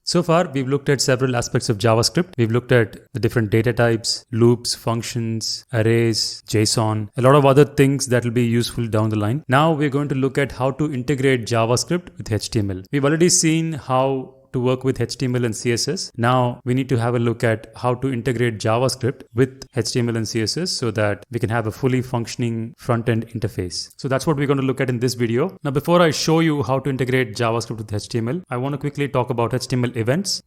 So far, we've looked at several aspects of JavaScript. We've looked at the different data types, loops, functions, arrays, JSON, a lot of other things that will be useful down the line. Now we're going to look at how to integrate JavaScript with HTML. We've already seen how to work with HTML and CSS. Now we need to have a look at how to integrate JavaScript with HTML and CSS so that we can have a fully functioning front-end interface. So that's what we're going to look at in this video. Now, before I show you how to integrate JavaScript with HTML, I want to quickly talk about HTML events.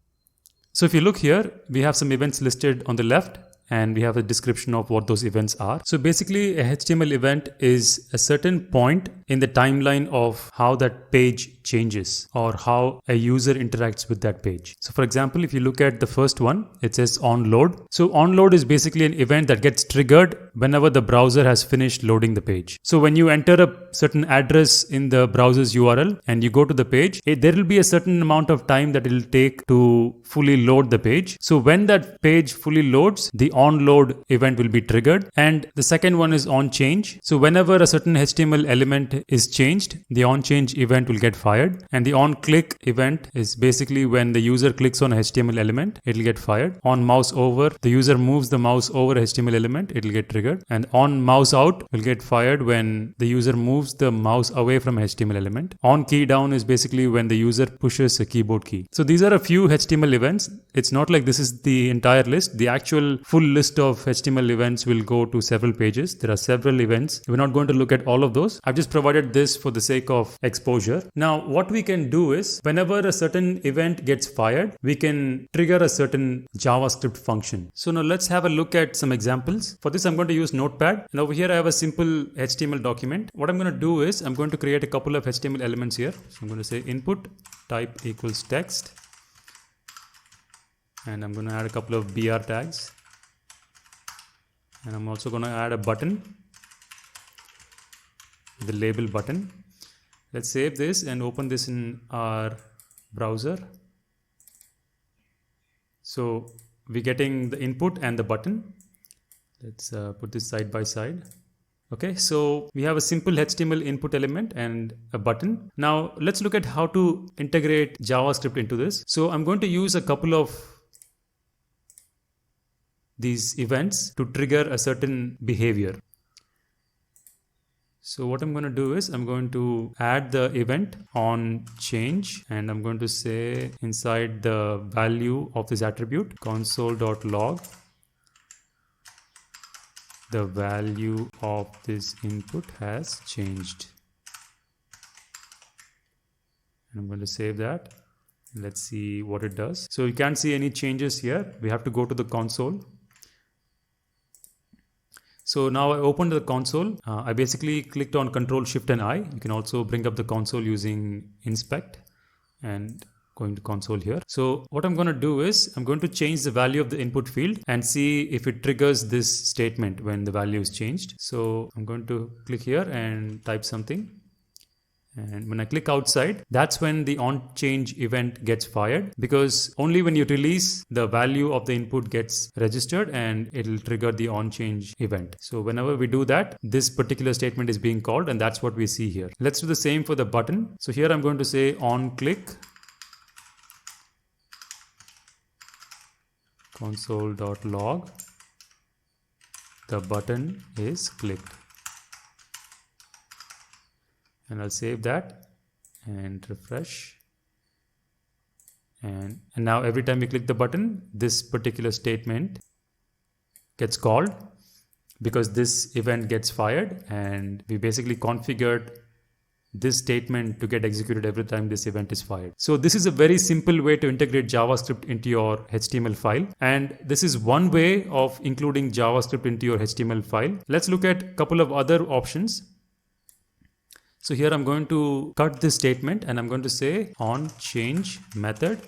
So if you look here, we have some events listed on the left, and we have a description of what those events are. So basically, a HTML event is a certain point in the timeline of how that page changes or how a user interacts with that page. So for example, if you look at the first one, it says onload. So onload is basically an event that gets triggered whenever the browser has finished loading the page. So when you enter a certain address in the browser's URL and you go to the page, there will be a certain amount of time that it will take to fully load the page. So when that page fully loads, the onload event will be triggered. And the second one is onChange. So whenever a certain HTML element is changed, the onChange event will get fired. And the onClick event is basically when the user clicks on a HTML element, it will get fired. On mouse over, the user moves the mouse over a HTML element, it will get triggered. And on mouse out will get fired when the user moves the mouse away from a HTML element. On key down is basically when the user pushes a keyboard key. So these are a few HTML events. It's not like this is the entire list. The actual full list of HTML events will go to several pages. There are several events. We're not going to look at all of those. I've just provided this for the sake of exposure. Now, what we can do is whenever a certain event gets fired, we can trigger a certain JavaScript function. So now let's have a look at some examples. For this, I'm going to use Notepad. And over here, I have a simple HTML document. What I'm going to do is I'm going to create a couple of HTML elements here. So I'm going to say input type equals text. And I'm going to add a couple of BR tags. And I'm also going to add a button, the label button. Let's save this and open this in our browser. So we're getting the input and the button. Let's put this side by side. Okay, so we have a simple HTML input element and a button. Now let's look at how to integrate JavaScript into this. So I'm going to use a couple of these events to trigger a certain behavior. So what I'm going to do is I'm going to add the event onChange, and I'm going to say inside the value of this attribute console.log the value of this input has changed. And I'm going to save that. Let's see what it does. So you can't see any changes here. We have to go to the console. So now I opened the console. I basically clicked on Control Shift and I. You can also bring up the console using inspect and going to console here. So what I'm going to do is I'm going to change the value of the input field and see if it triggers this statement when the value is changed. So I'm going to click here and type something. And when I click outside, that's when the onChange event gets fired, because only when you release the value of the input gets registered and it'll trigger the onChange event. So whenever we do that, this particular statement is being called, and that's what we see here. Let's do the same for the button. So here I'm going to say onClick console.log the button is clicked. And I'll save that and refresh. And now every time you click the button, this particular statement gets called because this event gets fired, and we basically configured this statement to get executed every time this event is fired. So this is a very simple way to integrate JavaScript into your HTML file. And this is one way of including JavaScript into your HTML file. Let's look at a couple of other options. So here I'm going to cut this statement and I'm going to say onChange method.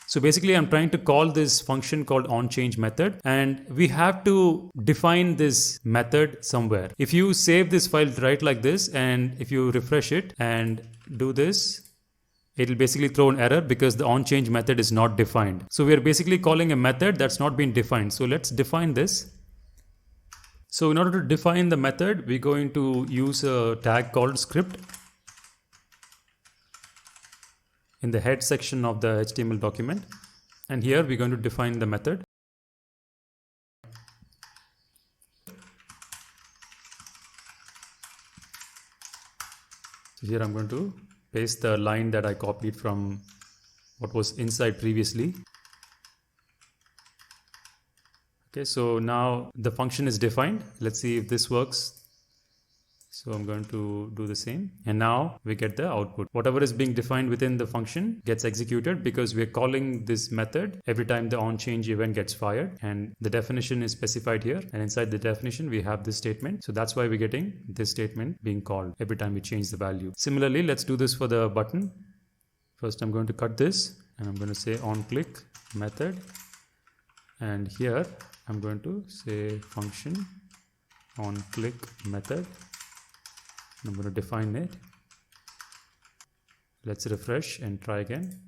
So basically I'm trying to call this function called onChange method, and we have to define this method somewhere. If you save this file right like this, and if you refresh it and do this, it'll basically throw an error because the onChange method is not defined. So we're basically calling a method that's not been defined. So let's define this. So in order to define the method, we're going to use a tag called script. in the head section of the HTML document. And here we're going to define the method. So here I'm going to paste the line that I copied from what was inside previously. Okay, so now the function is defined. Let's see if this works. So I'm going to do the same, and now we get the output. Whatever is being defined within the function gets executed because we're calling this method every time the onChange event gets fired, and the definition is specified here, and inside the definition we have this statement. So that's why we're getting this statement being called every time we change the value. Similarly, let's do this for the button. First I'm going to cut this, and I'm going to say onClick method, and here I'm going to say function onClick method. I'm going to define it. Let's refresh and try again.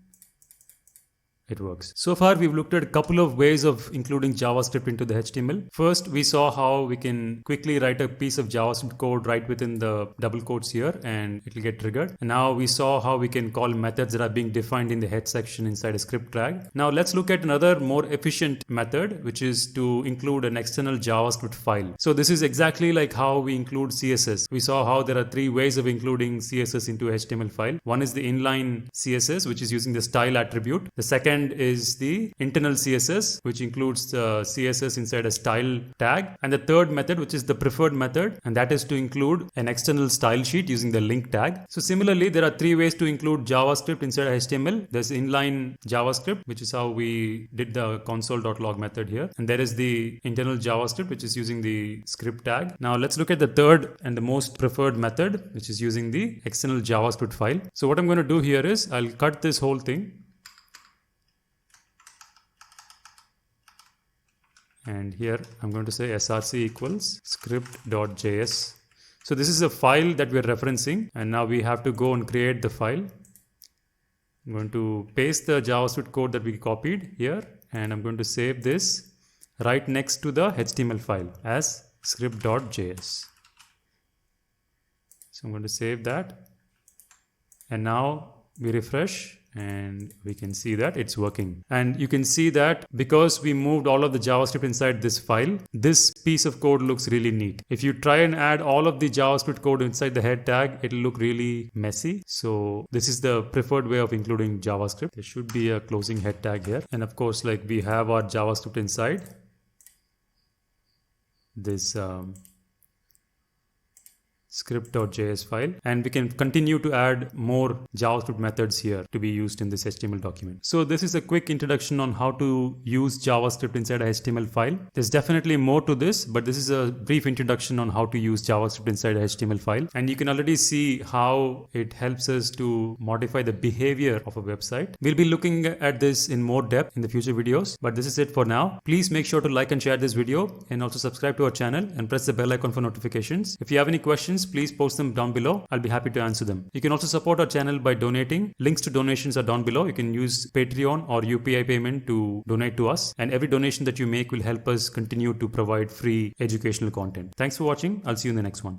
It works. So far we've looked at a couple of ways of including JavaScript into the HTML. First, we saw how we can quickly write a piece of JavaScript code right within the double quotes here and it will get triggered. And now we saw how we can call methods that are being defined in the head section inside a script tag. Now let's look at another more efficient method, which is to include an external JavaScript file. So this is exactly like how we include CSS. We saw how there are three ways of including CSS into HTML file. One is the inline CSS, which is using the style attribute. The second is the internal CSS, which includes the CSS inside a style tag, and the third method, which is the preferred method, and that is to include an external style sheet using the link tag. So similarly, there are three ways to include JavaScript inside HTML. There's inline JavaScript, which is how we did the console.log method here, and there is the internal JavaScript, which is using the script tag. Now let's look at the third and the most preferred method, which is using the external JavaScript file. So what I'm going to do here is I'll cut this whole thing. And here I'm going to say src equals script.js. So this is a file that we're referencing, and now we have to go and create the file. I'm going to paste the JavaScript code that we copied here, and I'm going to save this right next to the HTML file as script.js. So I'm going to save that, and now we refresh and we can see that it's working. And you can see that because we moved all of the JavaScript inside this file, this piece of code looks really neat. If you try and add all of the JavaScript code inside the head tag, it'll look really messy. So this is the preferred way of including JavaScript. There should be a closing head tag here. And of course, like we have our JavaScript inside this script.js file, and we can continue to add more JavaScript methods here to be used in this HTML document. So this is a quick introduction on how to use JavaScript inside a HTML file. There's definitely more to this, but this is a brief introduction on how to use JavaScript inside a HTML file, and you can already see how it helps us to modify the behavior of a website. We'll be looking at this in more depth in the future videos, but this is it for now. Please make sure to like and share this video, and also subscribe to our channel and press the bell icon for notifications. If you have any questions, please post them down below. I'll be happy to answer them. You can also support our channel by donating. Links to donations are down below. You can use Patreon or UPI payment to donate to us, and every donation that you make will help us continue to provide free educational content. Thanks for watching. I'll see you in the next one.